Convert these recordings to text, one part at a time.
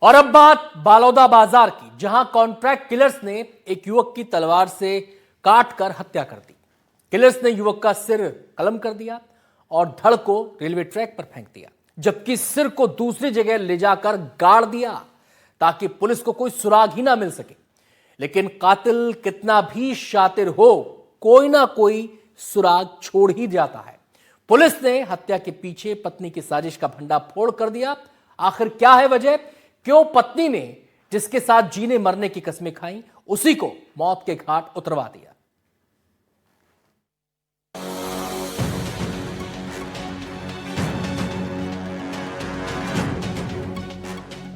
और अब बात बालोदा बाजार की, जहां कॉन्ट्रैक्ट किलर्स ने एक युवक की तलवार से काटकर हत्या कर दी। किलर्स ने युवक का सिर कलम कर दिया और धड़ को रेलवे ट्रैक पर फेंक दिया, जबकि सिर को दूसरी जगह ले जाकर गाड़ दिया ताकि पुलिस को कोई सुराग ही ना मिल सके। लेकिन कातिल कितना भी शातिर हो, कोई ना कोई सुराग छोड़ ही जाता है। पुलिस ने हत्या के पीछे पत्नी की साजिश का भंडाफोड़ कर दिया। आखिर क्या है वजह? क्यों पत्नी ने जिसके साथ जीने मरने की कस्में खाई, उसी को मौत के घाट उतरवा दिया?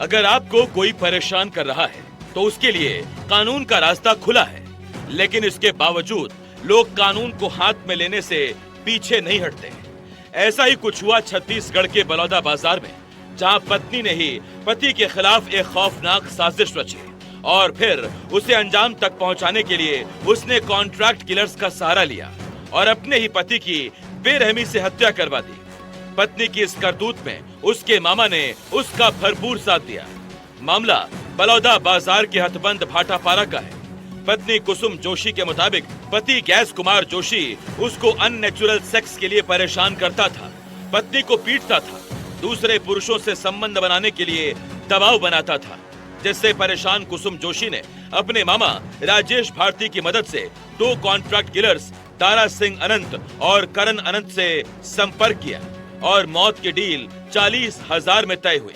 अगर आपको कोई परेशान कर रहा है तो उसके लिए कानून का रास्ता खुला है, लेकिन इसके बावजूद लोग कानून को हाथ में लेने से पीछे नहीं हटते। ऐसा ही कुछ हुआ छत्तीसगढ़ के बलौदा बाजार में, जहां पत्नी ने ही पति के खिलाफ एक खौफनाक साजिश रची और फिर उसे अंजाम तक पहुंचाने के लिए उसने कॉन्ट्रैक्ट किलर्स का सहारा लिया और अपने ही पति की बेरहमी से हत्या करवा दी। पत्नी की इस करतूत में उसके मामा ने उसका भरपूर साथ दिया। मामला बलौदा बाजार के हथबंद भाटापारा का है। पत्नी कुसुम जोशी के मुताबिक पति गैस कुमार जोशी उसको अननेचुरल सेक्स के लिए परेशान करता था, पत्नी को पीटता था, दूसरे पुरुषों से संबंध बनाने के लिए दबाव बनाता था, जिससे परेशान कुसुम जोशी ने अपने मामा राजेश भारती की मदद से 2 कॉन्ट्रैक्ट किलर्स दारा सिंह अनंत और करण अनंत से संपर्क किया और मौत की डील 40,000 में तय हुई।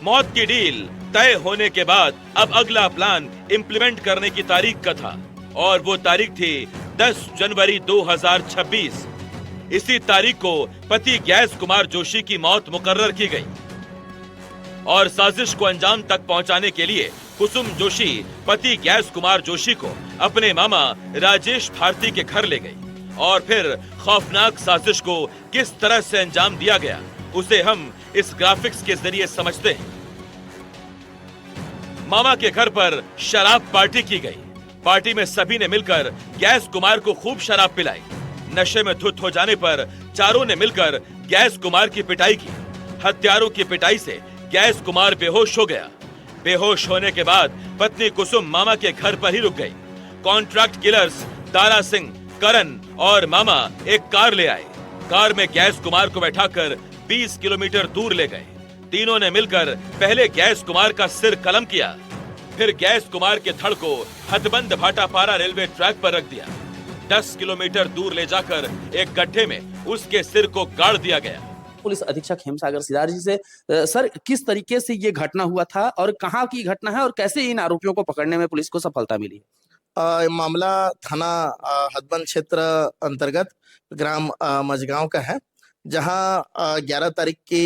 मौत की डील तय होने के बाद अब अगला प्लान इंप्लीमेंट करने की तारीख का था और वो तारीख थी 10 जनवरी 2026। इसी तारीख को पति गैस कुमार जोशी की मौत मुकर्रर की गई और साजिश को अंजाम तक पहुंचाने के लिए कुसुम जोशी पति गैस कुमार जोशी को अपने मामा राजेश भारती के घर ले गई और फिर खौफनाक साजिश को किस तरह से अंजाम दिया गया उसे हम इस ग्राफिक्स के जरिए समझते हैं। मामा के घर पर शराब पार्टी की गई। पार्टी में सभी ने मिलकर गैस कुमार को खूब शराब पिलाई। नशे में धुत हो जाने पर चारों ने मिलकर गैस कुमार की पिटाई की। हत्यारों की पिटाई से गैस कुमार बेहोश हो गया। बेहोश होने के बाद पत्नी कुसुम मामा के घर पर ही रुक गई। कॉन्ट्रैक्ट किलर्स दारा सिंह, करण और मामा एक कार ले आए। कार में गैस कुमार को बैठाकर 20 किलोमीटर दूर ले गए। तीनों ने मिलकर पहले गैस कुमार का सिर कलम किया, फिर गैस कुमार के धड़ को हथबंद भाटापारा रेलवे ट्रैक पर रख दिया। 10 किलोमीटर दूर ले जाकर एक गड्ढे में उसके सिर को गाड़ दिया गया। पुलिस अधीक्षक हेमसागर सिदार जी से सर, किस तरीके से ये घटना हुआ था और कहाँ की घटना है और कैसे इन आरोपियों को पकड़ने में पुलिस को सफलता मिली? मामला थाना हथबंद क्षेत्र अंतर्गत ग्राम मझगांव का है, जहां 11 तारीख की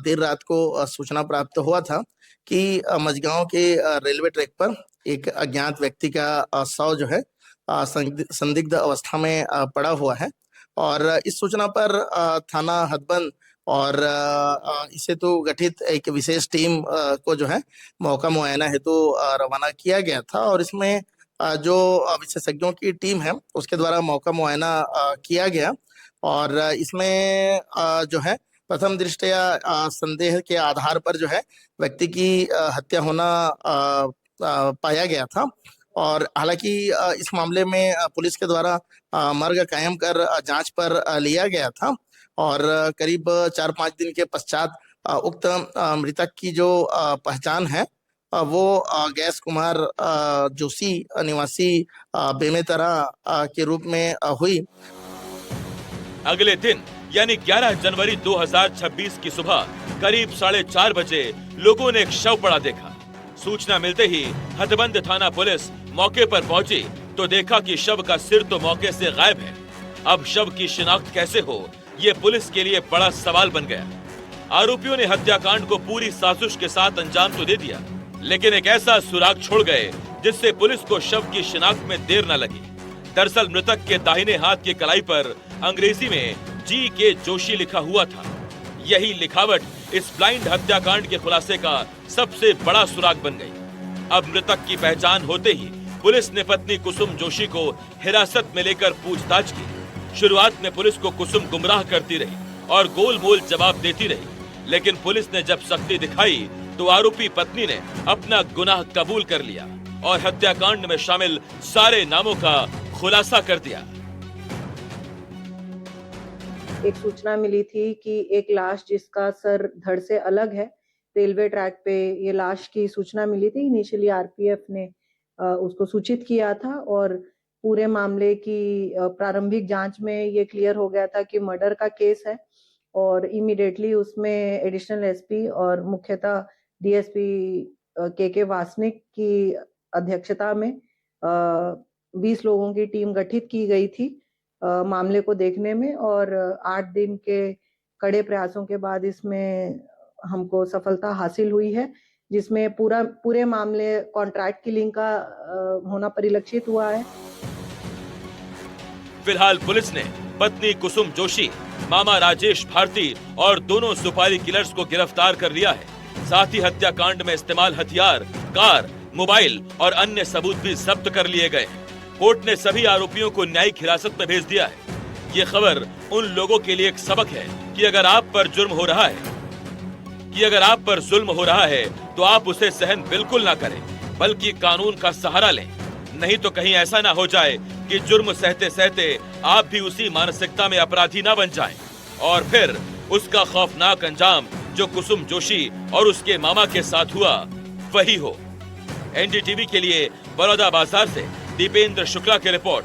देर रात को सूचना प्राप्त हुआ था कि मझगांव के रेलवे ट्रैक पर एक अज्ञात व्यक्ति का शव जो है संदिग्ध अवस्था में पड़ा हुआ है। और इस सूचना पर थाना हथबंद और इसे तो गठित एक विशेष टीम को जो है मौका मुआयना हेतु रवाना किया गया था और इसमें जो विशेषज्ञों की टीम है उसके द्वारा मौका मुआयना किया गया और इसमें जो है प्रथम दृष्टया संदेह के आधार पर जो है व्यक्ति की हत्या होना पाया गया था। और हालांकि इस मामले में पुलिस के द्वारा मर्ग कायम कर जांच पर लिया गया था और करीब 4-5 दिन के पश्चात उक्त मृतक की जो पहचान है वो गैस कुमार जोशी निवासी बेमेतरा के रूप में हुई। अगले दिन यानी 11 जनवरी 2026 की सुबह करीब 4:30 बजे लोगों ने एक शव पड़ा देखा। सूचना मिलते ही हथबंद थाना पुलिस मौके पर पहुंची तो देखा कि शव का सिर तो मौके से गायब है। अब शव की शिनाख्त कैसे हो, ये पुलिस के लिए बड़ा सवाल बन गया। आरोपियों ने हत्याकांड को पूरी साजिश के साथ अंजाम तो दे दिया, लेकिन एक ऐसा सुराग छोड़ गए जिससे पुलिस को शव की शिनाख्त में देर न लगी। दरअसल मृतक के दाहिने हाथ की कलाई पर अंग्रेजी में G.K. जोशी लिखा हुआ था। यही लिखावट इस ब्लाइंड हत्याकांड के खुलासे का सबसे बड़ा सुराग बन गई। अब मृतक की पहचान होते ही पुलिस ने पत्नी कुसुम जोशी को हिरासत में लेकर पूछताछ की। शुरुआत में पुलिस को कुसुम गुमराह करती रही और गोल मोल जवाब देती रही, लेकिन पुलिस ने जब सख्ती दिखाई तो आरोपी पत्नी ने अपना गुनाह कबूल कर लिया और हत्याकांड में शामिल सारे नामों का खुलासा कर दिया। एक सूचना मिली थी कि एक लाश जिसका सर धड़ से अलग है, रेलवे ट्रैक पे ये लाश की सूचना मिली थी। इनिशियली आरपीएफ ने उसको सूचित किया था और पूरे मामले की प्रारंभिक जांच में ये क्लियर हो गया था कि मर्डर का केस है और इमीडिएटली उसमें एडिशनल एसपी और मुख्यतः डीएसपी के वासनिक की अध्यक्षता में 20 लोगों की टीम गठित की गई थी मामले को देखने में और 8 दिन के कड़े प्रयासों के बाद इसमें हमको सफलता हासिल हुई है, जिसमें पूरे मामले कॉन्ट्रैक्ट किलिंग का होना परिलक्षित हुआ है। फिलहाल पुलिस ने पत्नी कुसुम जोशी, मामा राजेश भारती और दोनों सुपारी किलर्स को गिरफ्तार कर लिया है। साथ ही हत्याकांड में इस्तेमाल हथियार, कार, मोबाइल और अन्य सबूत भी जब्त कर लिए गए। कोर्ट ने सभी आरोपियों को न्यायिक हिरासत में भेज दिया है। ये खबर उन लोगों के लिए एक सबक है कि अगर आप पर जुल्म हो रहा है तो आप उसे सहन बिल्कुल ना करें, बल्कि कानून का सहारा लें। नहीं तो कहीं ऐसा ना हो जाए कि जुर्म सहते सहते आप भी उसी मानसिकता में अपराधी ना बन जाएं और फिर उसका खौफनाक अंजाम जो कुसुम जोशी और उसके मामा के साथ हुआ वही हो। एनडीटीवी के लिए बड़ौदा बाजार से दीपेंद्र शुक्ला की रिपोर्ट।